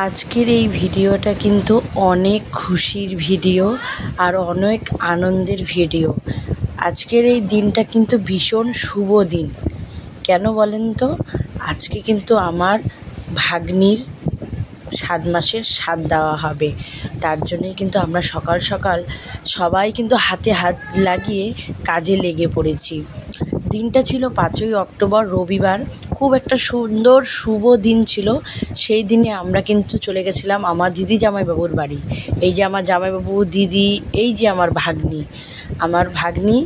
আজকের এই ভিডিওটা কিন্তু অনেক খুশির ভিডিও আর অনেক আনন্দের ভিডিও। আজকের এই দিনটা কিন্তু ভীষণ শুভ দিন। কেন বলেন তো? আজকে কিন্তু আমার ভাগ্নির 7 মাসের সাধ দেওয়া হবে। তার জন্যই কিন্তু আমরা সকাল সকাল সবাই কিন্তু হাতে হাত লাগিয়ে কাজে লেগে পড়েছি। দিনটা ছিল 5ই অক্টোবর, রবিবার। খুব একটা সুন্দর শুভ দিন ছিল। সেই দিনে আমরা কিন্তু চলে গেছিলাম আমার দিদি জামাইবাবুর বাড়ি। এই যে আমার জামাইবাবু, দিদি, এই যে আমার ভাগ্নি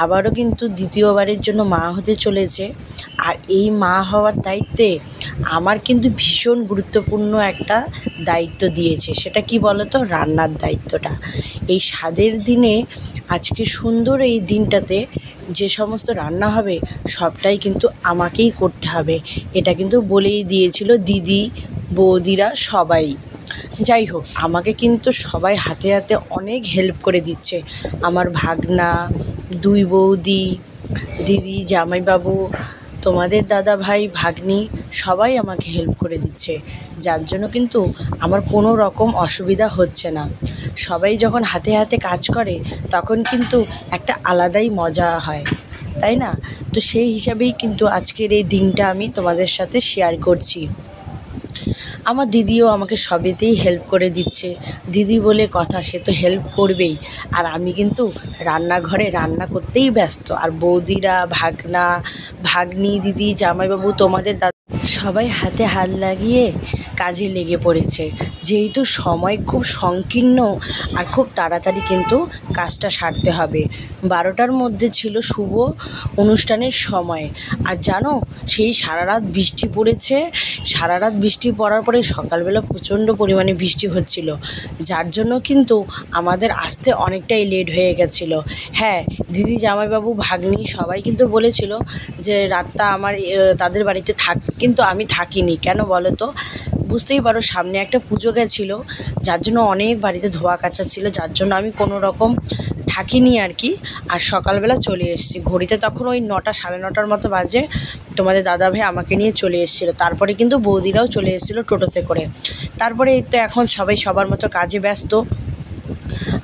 আবারও কিন্তু দ্বিতীয়বারের জন্য মা হতে চলেছে। আর এই মা হওয়ার দায়িত্বে আমার কিন্তু ভীষণ গুরুত্বপূর্ণ একটা দায়িত্ব দিয়েছে। সেটা কি বলো তো? রান্নার দায়িত্বটা। এই স্বাদের দিনে আজকে সুন্দর এই দিনটাতে যে সমস্ত রান্না হবে সবটাই কিন্তু আমাকেই করতে হবে। এটা কিন্তু বলেই দিয়েছিল দিদি, বৌদিরা সবাই। যাই হোক, আমাকে কিন্তু সবাই হাতে হাতে অনেক হেল্প করে দিচ্ছে। আমার ভাগনা, 2 বৌদি, দিদি, জামাইবাবু, তোমাদের দাদা ভাই, ভাগ্নি সবাই আমাকে হেল্প করে দিচ্ছে। যার জন্য কিন্তু আমার কোনো রকম অসুবিধা হচ্ছে না। সবাই যখন হাতে হাতে কাজ করে তখন কিন্তু একটা আলাদাই মজা হয়, তাই না? তো সেই হিসাবেই কিন্তু আজকের এই দিনটা আমি তোমাদের সাথে শেয়ার করছি। আমার দিদিও আমাকে সবেতেই হেল্প করে দিচ্ছে। দিদি বলে কথা, সে তো হেল্প করবেই। আর আমি কিন্তু রান্নাঘরে রান্না করতেই ব্যস্ত। আর বৌদিরা, ভাগনা, ভাগ্নি, দিদি, জামাইবাবু, তোমাদের দাদা সবাই হাতে হাত লাগিয়ে কাজে লেগে পড়েছে। যেহেতু সময় খুব সংকীর্ণ আর খুব তাড়াতাড়ি কিন্তু কাজটা সারতে হবে। 12টার মধ্যে ছিল শুভ অনুষ্ঠানের সময়। আর জানো, সেই সারা রাত বৃষ্টি পড়েছে। সারা রাত বৃষ্টি পড়ার পরে সকালবেলা প্রচণ্ড পরিমাণে বৃষ্টি হচ্ছিল, যার জন্য কিন্তু আমাদের আসতে অনেকটাই লেট হয়ে গেছিলো। হ্যাঁ, দিদি, জামাইবাবু, ভাগ্নি সবাই কিন্তু বলেছিল যে রাতটা আমার তাদের বাড়িতে থাক, কিন্তু আমি থাকিনি। কেন বলো তো? বুঝতেই পারো, সামনে একটা পুজো গেছিলো, যার জন্য অনেক বাড়িতে ধোয়া কাচা ছিল, যার জন্য আমি কোনো রকম থাকিনি আর কি। আর সকালবেলা চলে এসেছি। ঘড়িতে তখন ওই 9টা, সাড়ে 9টার মতো বাজে। তোমাদের দাদাভাই আমাকে নিয়ে চলে এসেছিলো। তারপরে কিন্তু বৌদিরাও চলে এসেছিলো টোটোতে করে। তারপরে এই তো এখন সবাই সবার মতো কাজে ব্যস্ত।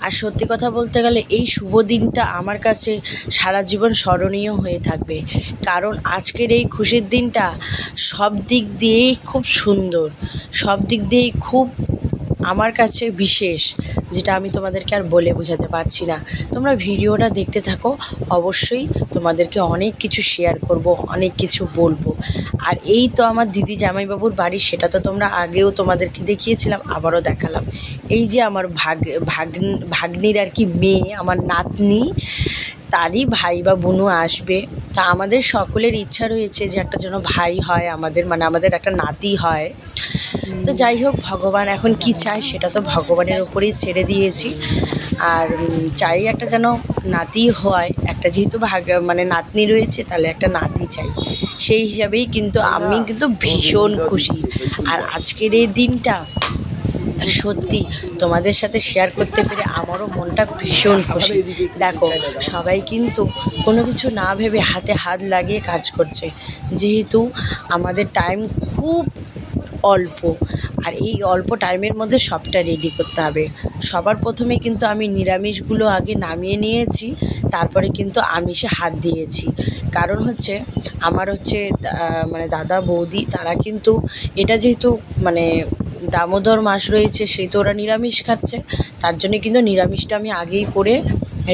আর সত্যি কথা বলতে গেলে এই শুভ দিনটা আমার কাছে সারা জীবন স্মরণীয় হয়ে থাকবে। কারণ আজকের এই খুশির দিনটা সব দিক দিয়েই খুব সুন্দর, সব দিক দিয়েই খুব আমার কাছে বিশেষ, যেটা আমি তোমাদেরকে আর বলে বোঝাতে পারছি না। তোমরা ভিডিওটা দেখতে থাকো, অবশ্যই তোমাদেরকে অনেক কিছু শেয়ার করব, অনেক কিছু বলবো। আর এই তো আমার দিদি জামাইবাবুর বাড়ি, সেটা তো তোমরা আগেও তোমাদেরকে দেখিয়েছিলাম, আবারও দেখালাম। এই যে আমার ভাগ্নির আর কি মেয়ে, আমার নাতনি, তারই ভাই বা বোনও আসবে। তা আমাদের সকলের ইচ্ছা রয়েছে যে একটা যেন ভাই হয় আমাদের, মানে আমাদের একটা নাতি হয়। তো যাই হোক, ভগবান এখন কি চায় সেটা তো ভগবানের উপরেই ছেড়ে দিয়েছি। আর চাই একটা যেন নাতি হয়, একটা যেহেতু মানে নাতনি রয়েছে, তাহলে একটা নাতি চাই। সেই হিসাবেই কিন্তু আমি কিন্তু ভীষণ খুশি। আর আজকের এই দিনটা সত্যি তোমাদের সাথে শেয়ার করতে পেরে আমারও মনটা ভীষণ খুশি। দেখো, সবাই কিন্তু কোনো কিছু না ভেবে হাতে হাত লাগিয়ে কাজ করছে। যেহেতু আমাদের টাইম খুব অল্প, আর এই অল্প টাইমের মধ্যে সবটা রেডি করতে হবে। সবার প্রথমে কিন্তু আমি নিরামিষগুলো আগে নামিয়ে নিয়েছি, তারপরে কিন্তু আমিষে হাত দিয়েছি। কারণ হচ্ছে আমার মানে দাদা, বৌদি, তারা কিন্তু এটা যেহেতু মানে দামোদর মাস রয়েছে, সেই তো ওরা নিরামিষ খাচ্ছে। তার জন্যে কিন্তু নিরামিষটা আমি আগেই করে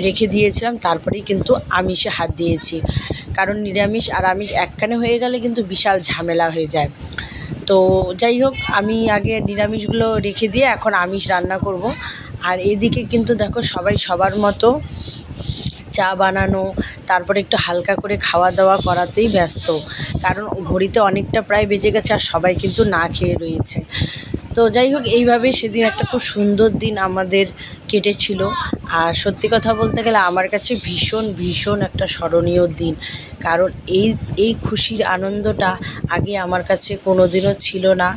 রেখে দিয়েছিলাম, তারপরেই কিন্তু আমিষে হাত দিয়েছি। কারণ নিরামিষ আর আমিষ একখানে হয়ে গেলে কিন্তু বিশাল ঝামেলা হয়ে যায়। তো যাই হোক, আমি আগে নিরামিষগুলো রেখে দিয়ে এখন আমিষ রান্না করব। আর এদিকে কিন্তু দেখো, সবাই সবার মতো চা বানানো, তারপরে একটু হালকা করে খাওয়া দাওয়া করাতেই ব্যস্ত। কারণ ঘড়িতে অনেকটা প্রায় বেজে গেছে আর সবাই কিন্তু না খেয়ে রয়েছে। তো যাই হোক, এইভাবে সেদিন একটা খুব সুন্দর দিন আমাদের কেটেছিল। আর সত্যি কথা বলতে গেলে আমার কাছে ভীষণ ভীষণ একটা স্মরণীয় দিন। কারণ এই খুশির আনন্দটা আগে আমার কাছে কোনো দিনও ছিল না।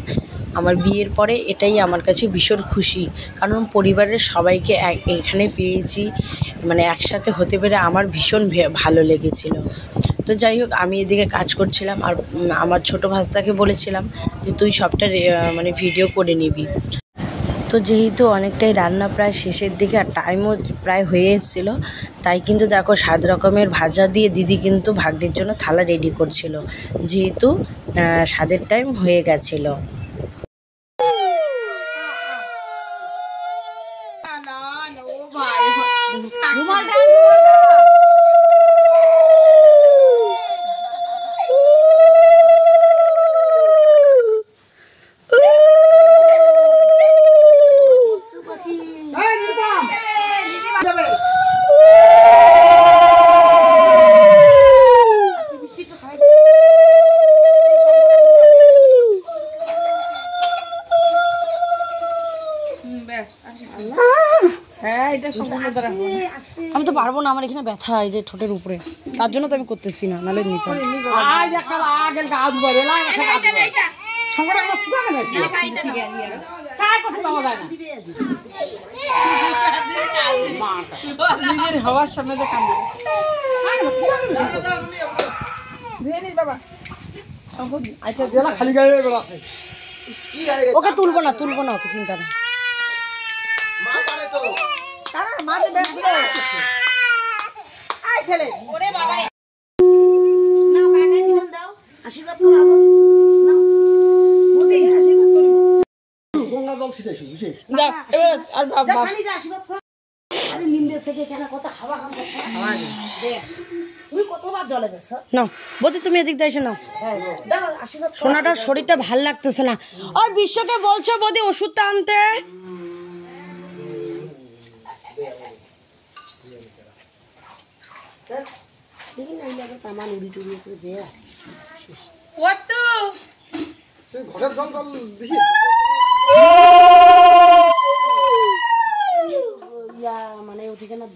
আমার বিয়ের পরে এটাই আমার কাছে ভীষণ খুশি। কারণ পরিবারের সবাইকে এখানে পেয়েছি, মানে একসাথে হতে পেরে আমার ভীষণ ভালো লেগেছিল। তো যাই হোক, আমি এদিকে কাজ করছিলাম আর আমার ছোট ভাস্তাকে বলেছিলাম যে তুই সবটা মানে ভিডিও করে নিবি। তো যেহেতু অনেকটাই রান্না প্রায় শেষের দিকে আর টাইমও প্রায় হয়ে এসেছিলো, তাই কিন্তু দেখো 7 রকমের ভাজা দিয়ে দিদি কিন্তু ভাগ্নের জন্য থালা রেডি করছিল, যেহেতু স্বাদের টাইম হয়ে গেছিলো। আমি তো পারবো না, আমার এখানে ব্যথা এই যে ঠোঁটের উপরে, তার জন্য তো আমি করতেছি না, নাহলে নিতাম। ওকে তুলবো না ওকে, চিন্তা নেই। তুমি এদিক দিয়ে এসে নাও, সোনাটার শরীরটা ভাল লাগতেছে না। আর বিশ্বকে বলছো বৌদি ওষুধটা আনতে। মানে ওদিকে না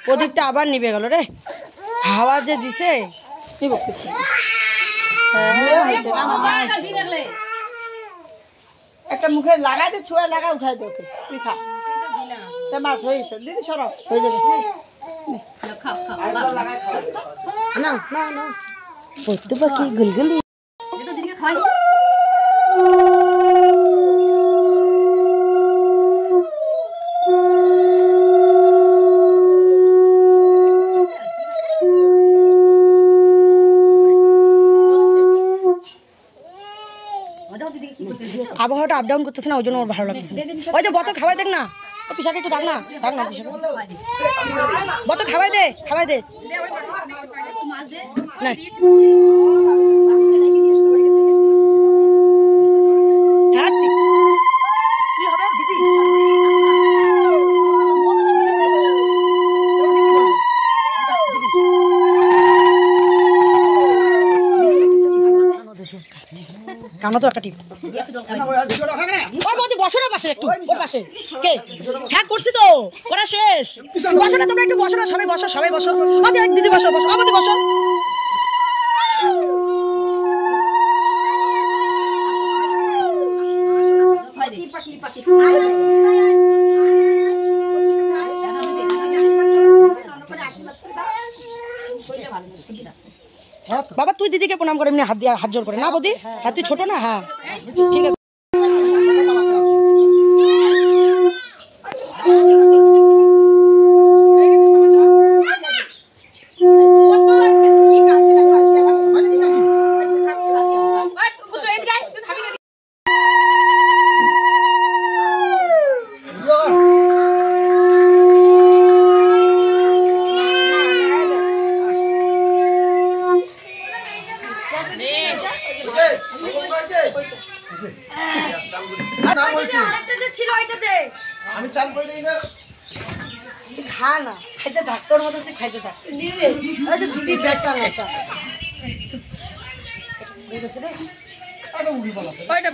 প্রদীপটা আবার নিভে গেল রে, হাওয়া যে দিছে। একটা মুখে লাগাই দে, ছুঁয়ে লাগা উঠাই দে ওকে, তুই খা। মাছ হয়েছে দিদি, সরব হয়ে যাবে না না না, পড়তে পাখি গুলগুলি আবহাওয়াটা আপ ডাউন করতেছে না, ওই জন্য ওর ভালো লাগতেছে। ওই যে বত খাওয়াই দেখ না, পিসাকে একটু ডাক না বত খাওয়াই দে না। কানা তো একটা টিপ বসো না পাশে, একটু ওর পাশে কে হ্যাঁ করছি তো, করা শেষ। বসো না তোমরা, একটু বসো না, সবাই বসো। দিদি বসো, আমাদের বসো। বাবা তুই দিদিকে প্রণাম করে, এমনি হাত জোর করে না বৌদি, হ্যাঁ তুই ছোট না, হ্যাঁ ঠিক আছে। ওইটা দে আমি চান করে দিই না খা না খাইতে থাক তোর মতো তুই খাইতে থাক দিদি ওই তো দিদির ব্যাগটা একটা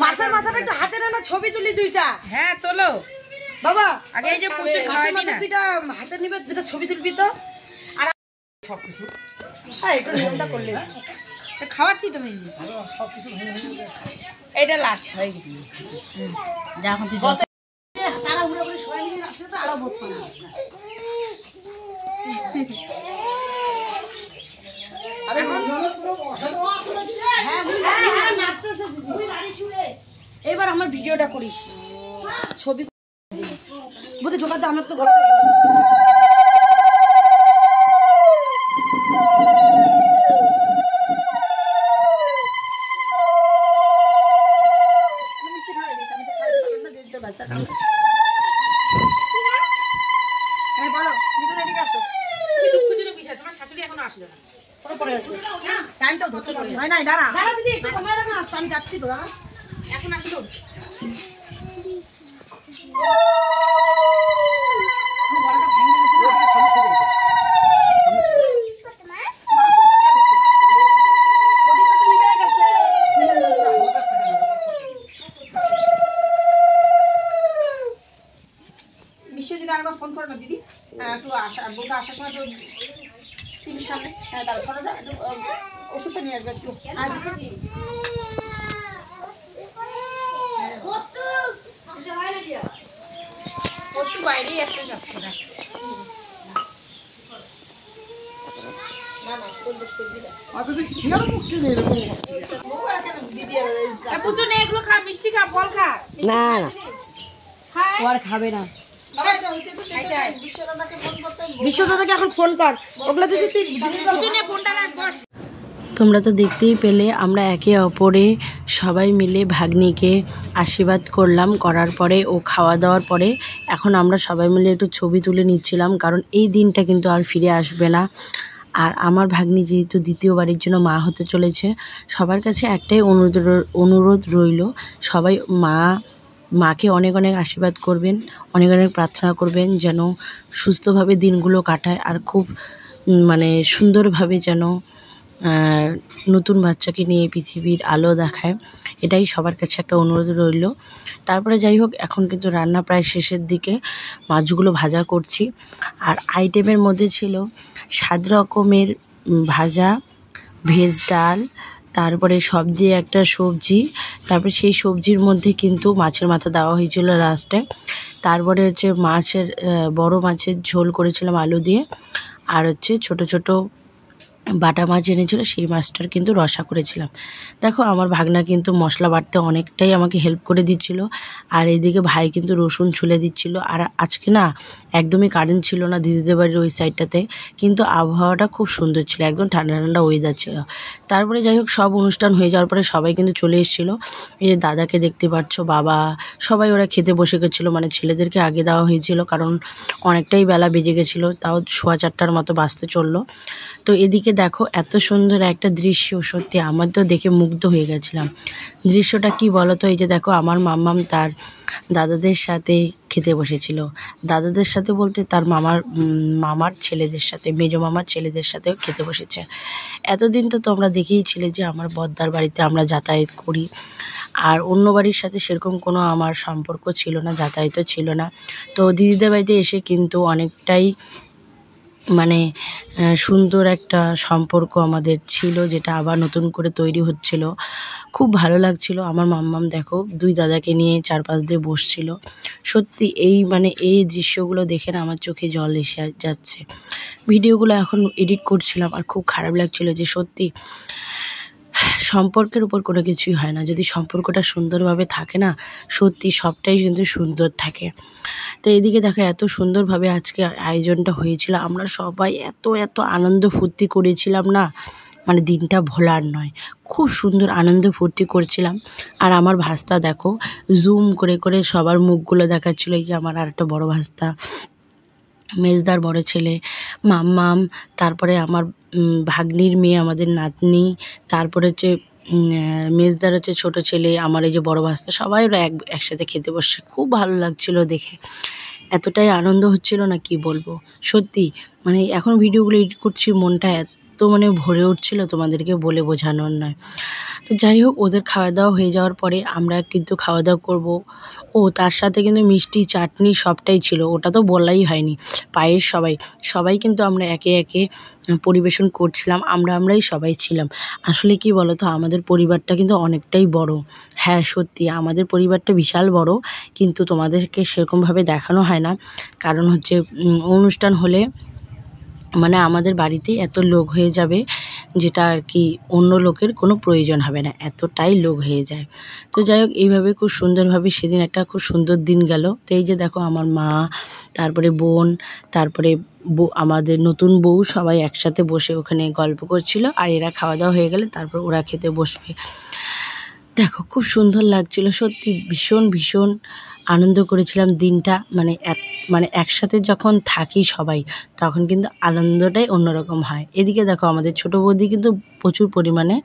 মাছের মাথাটা একটু হাতে না ছবি তুলি দুইটা হ্যাঁ তোলো বাবা আগে এই যে পুচু খাওয়াই নি না দুইটা হাতে নিবে দুটো ছবি তুলবি তো আর সবকিছু হ্যাঁ একটু নিয়মটা করলে তো খাওয়াচ্ছি তুমি এইটা লাস্ট হয়ে গেছে যা এখন তুই তারা উড়ে উড়ে সবাই মিলে আসলে তো আরো বোধ পানা এবার আমার ভিডিওটা করিস ছবি বলতে ঢোকাতে আমার তো বলো ভিতরে এদিকে আসো তুমি দুঃখজনক বিষয় তোমার শাশুড়ি এখনো আসলো না পরে আসবে টাইমটাও ধরতে পারবে হয় নাই দাঁড়া দাঁড়া দিদি একটু কমায় রাখো আসতো আমি যাচ্ছি তো দাঁড়া এখন আসলো বিশ্বজিৎ আরেকবার ফোন করো না দিদি একটু বলতে আসার সময় তো টিভির সামনে হ্যাঁ তার ফোনটা একটু ওষুধটা নিয়ে আসবে একটু একটু বাইরেই একটা যাচ্ছে না পুজো নেই এগুলো খা মিষ্টি খা ফল খা না না ও আর খাবে না বিশ্বদাদাকে এখন ফোন কর ওগুলো তুই পুজো নিয়ে ফোনটা রাখ বস তোমরা তো দেখতেই পেলে আমরা একে অপরে সবাই মিলে ভাগ্নিকে আশীর্বাদ করলাম, করার পরে ও খাওয়া দাওয়ার পরে এখন আমরা সবাই মিলে একটু ছবি তুলে নিচ্ছিলাম, কারণ এই দিনটা কিন্তু আর ফিরে আসবে না। আর আমার ভাগ্নি যেহেতু দ্বিতীয়বারের জন্য মা হতে চলেছে, সবার কাছে একটাই অনুরোধ রইল, সবাই মাকে অনেক অনেক আশীর্বাদ করবেন, অনেক অনেক প্রার্থনা করবেন যেন সুস্থভাবে দিনগুলো কাটায় আর খুব সুন্দরভাবে যেন নতুন বাচ্চাকে নিয়ে পৃথিবীর আলো দেখায়। এটাই সবার কাছে একটা অনুরোধ রইল। তারপরে যাই হোক, এখন কিন্তু রান্না প্রায় শেষের দিকে, মাছগুলো ভাজা করছি। আর আইটেমের মধ্যে ছিল 7 রকমের ভাজা, ভেজ ডাল, তারপরে সব দিয়ে একটা সবজি, তারপরে সেই সবজির মধ্যে কিন্তু মাছের মাথা দেওয়া হয়েছিল লাস্টে। তারপরে হচ্ছে বড় মাছের ঝোল করেছিলাম আলু দিয়ে, আর হচ্ছে ছোট ছোট বাটা মাছ এনেছিল, সেই মাছটার কিন্তু রসা করেছিলাম। দেখো আমার ভাগনা কিন্তু মশলা বাটতে অনেকটাই আমাকে হেল্প করে দিচ্ছিল, আর এইদিকে ভাই কিন্তু রসুন ছুলে দিচ্ছিল। আর আজকে না একদমই কারেন্ট ছিল না দিদিদের বাড়ির ওই সাইডটাতে, কিন্তু আবহাওয়াটা খুব সুন্দর ছিল, একদম ঠান্ডা ঠান্ডা ওয়েদার ছিল। তারপরে যাই হোক, সব অনুষ্ঠান হয়ে যাওয়ার পরে সবাই কিন্তু চলে এসেছিলো। এই যে দাদাকে দেখতে পাচ্ছ, বাবা, সবাই ওরা খেতে বসে গেছিলো, ছেলেদেরকে আগে দেওয়া হয়েছিল কারণ অনেকটাই বেলা বেজে গেছিলো, তাও 4:15 মতো বাজতে চললো। তো এদিকে দেখো এত সুন্দর একটা দৃশ্য, সত্যি আমার তো দেখে মুগ্ধ হয়ে গেছিলাম। দৃশ্যটা কি বলো তো, এই যে দেখো আমার মাম্মাম তার দাদাদের সাথে খেতে বসেছিল। দাদাদের সাথে বলতে তার মামার ছেলেদের সাথে, মেজো মামার ছেলেদের সাথেও খেতে বসেছে। এতদিন তো তোমরা দেখেইছিলে যে আমার বদ্দার বাড়িতে আমরা যাতায়াত করি, আর অন্য বাড়ির সাথে সেরকম কোনো আমার সম্পর্ক ছিল না, যাতায়াতও ছিল না। তো দিদিদের বাড়িতে এসে কিন্তু অনেকটাই সুন্দর একটা সম্পর্ক আমাদের ছিল, যেটা আবার নতুন করে তৈরি হচ্ছিল। খুব ভালো লাগছিল। আমার মাম্মাম দেখো 2 দাদাকে নিয়ে চারপাশ দিয়ে বসছিল। সত্যি এই দৃশ্যগুলো দেখে না আমার চোখে জল এসে যাচ্ছে। ভিডিওগুলো এখন এডিট করছিলাম আর খুব খারাপ লাগছিল যে সত্যি সম্পর্কের উপর কোনো কিছুই হয় না, যদি সম্পর্কটা সুন্দরভাবে থাকে না, সত্যি সবটাই কিন্তু সুন্দর থাকে। তো এদিকে দেখো এত সুন্দরভাবে আজকে আয়োজনটা হয়েছিল, আমরা সবাই এত এত আনন্দ ফুর্তি করেছিলাম না, দিনটা ভোলার নয়। খুব সুন্দর আনন্দ ফুর্তি করছিলাম। আর আমার ভাস্তা দেখো জুম করে করে সবার মুখগুলো দেখাচ্ছিলো। এই যে আমার আরেকটা বড় ভাস্তা, মেজদার বড় ছেলে মাম্মাম, তারপরে আমার ভাগ্নির মেয়ে, আমাদের নাতনি, তারপরে হচ্ছে মেজদার হচ্ছে ছোটো ছেলে, আমার এই যে বড় ভাস্তা, সবাই ওরা একসাথে খেতে বসছে। খুব ভালো লাগছিল দেখে, এতটাই আনন্দ হচ্ছিল না কি বলবো। সত্যি মানে এখন ভিডিওগুলো এডিট করছি, মনটা এত মানে ভরে উঠছিল, তোমাদেরকে বলে বোঝানোর নয়। তো যাই হোক, ওদের খাওয়া দাওয়া হয়ে যাওয়ার পরে আমরা কিন্তু খাওয়া দাওয়া করবো। ও তার সাথে কিন্তু মিষ্টি চাটনি সবটাই ছিল, ওটা তো বলাই হয়নি। পায়েস সবাই কিন্তু আমরা একে একে পরিবেশন করছিলাম, আমরাই সবাই ছিলাম। আসলে কি বলো তো, আমাদের পরিবারটা কিন্তু অনেকটাই বড়। হ্যাঁ সত্যি আমাদের পরিবারটা বিশাল বড়, কিন্তু তোমাদেরকে সেরকমভাবে দেখানো হয় না। কারণ হচ্ছে অনুষ্ঠান হলে মানে আমাদের বাড়িতেই এত লোক হয়ে যাবে, যেটা আর কি অন্য লোকের কোনো প্রয়োজন হবে না, এতটাই লোক হয়ে যায়। তো যাই হোক, এইভাবে খুব সুন্দরভাবে সেদিন একটা খুব সুন্দর দিন গেল। তো এই যে দেখো, আমার মা, তারপরে বোন, তারপরে আমাদের নতুন বউ, সবাই একসাথে বসে ওখানে গল্প করছিল। আর এরা খাওয়া দাওয়া হয়ে গেলে তারপর ওরা খেতে বসবে। দেখো খুব সুন্দর লাগছিল, সত্যি ভীষণ আনন্দ করেছিলাম দিনটা। মানে একসাথে যখন থাকি সবাই, তখন কিন্তু আনন্দটাই অন্যরকম হয়। এদিকে দেখো, আমাদের ছোটো বৌদি কিন্তু প্রচুর পরিমাণে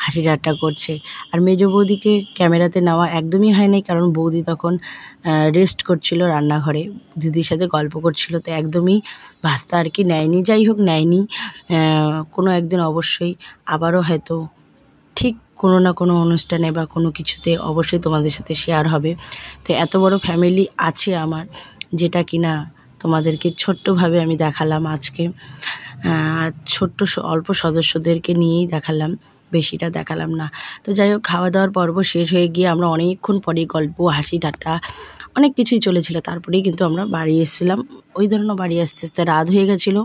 হাসি ঠাট্টা করছে। আর মেজো বৌদিকে ক্যামেরাতে নেওয়া একদমই হয়নি, কারণ বৌদি তখন রেস্ট করছিল রান্নাঘরে, দিদির সাথে গল্প করছিল। তো একদমই ভাস্তা আর কি নেয়নি। যাই হোক, নেয়নি, কোনো একদিন অবশ্যই আবারও হয়তো ঠিক কোনো না কোনো অনুষ্ঠানে বা কোনো কিছুতে অবশ্যই তোমাদের সাথে শেয়ার হবে। তো এত বড় ফ্যামিলি আছে আমার, যেটা কিনা তোমাদেরকে ছোট্টভাবে আমি দেখালাম আজকে। ছোট্ট অল্প সদস্যদেরকে নিয়েই দেখালাম, বেশিটা দেখালাম না। তো যাই হোক, খাওয়া দাওয়ার পর্ব শেষ হয়ে গিয়ে আমরা অনেকক্ষণ পরে গল্প, হাসি ঠাট্টা অনেক কিছুই চলেছিল। তারপরেই কিন্তু আমরা বাড়ি এসেছিলাম। ওই ধরনের বাড়ি আসতে আসতে রাত হয়ে গেছিলো।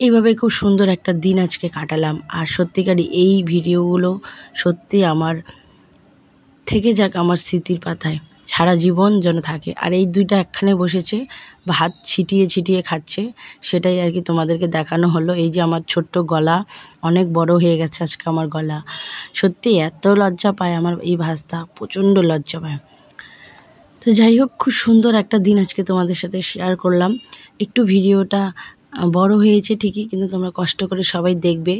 এইভাবে খুব সুন্দর একটা দিন আজকে কাটালাম। আর সত্যিকারই এই ভিডিওগুলো সত্যি আমার থেকে যাক আমার স্মৃতির পাতায়, সারা জীবন যেন থাকে। আর এই দুইটা একখানে বসেছে, ভাত ছিটিয়ে খাচ্ছে, সেটাই আর কি তোমাদেরকে দেখানো হলো। এই যে আমার ছোট্ট গলা, অনেক বড় হয়ে গেছে আজকে আমার গলা। সত্যি এত লজ্জা পায় আমার এই ভাস্তা, প্রচণ্ড লজ্জা পায়। তো যাই হোক, খুব সুন্দর একটা দিন আজকে তোমাদের সাথে শেয়ার করলাম। একটু ভিডিওটা বড় হয়েছে ঠিকই, কিন্তু তোমরা কষ্ট করে সবাই দেখবে,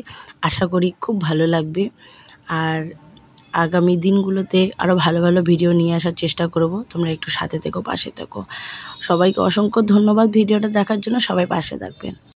আশা করি খুব ভালো লাগবে। আর আগামী দিনগুলোতে আরও ভালো ভিডিও নিয়ে আসার চেষ্টা করব। তোমরা একটু সাথে থেকো, পাশে থেকো। সবাইকে অসংখ্য ধন্যবাদ ভিডিওটা দেখার জন্য। সবাই পাশে থাকবেন।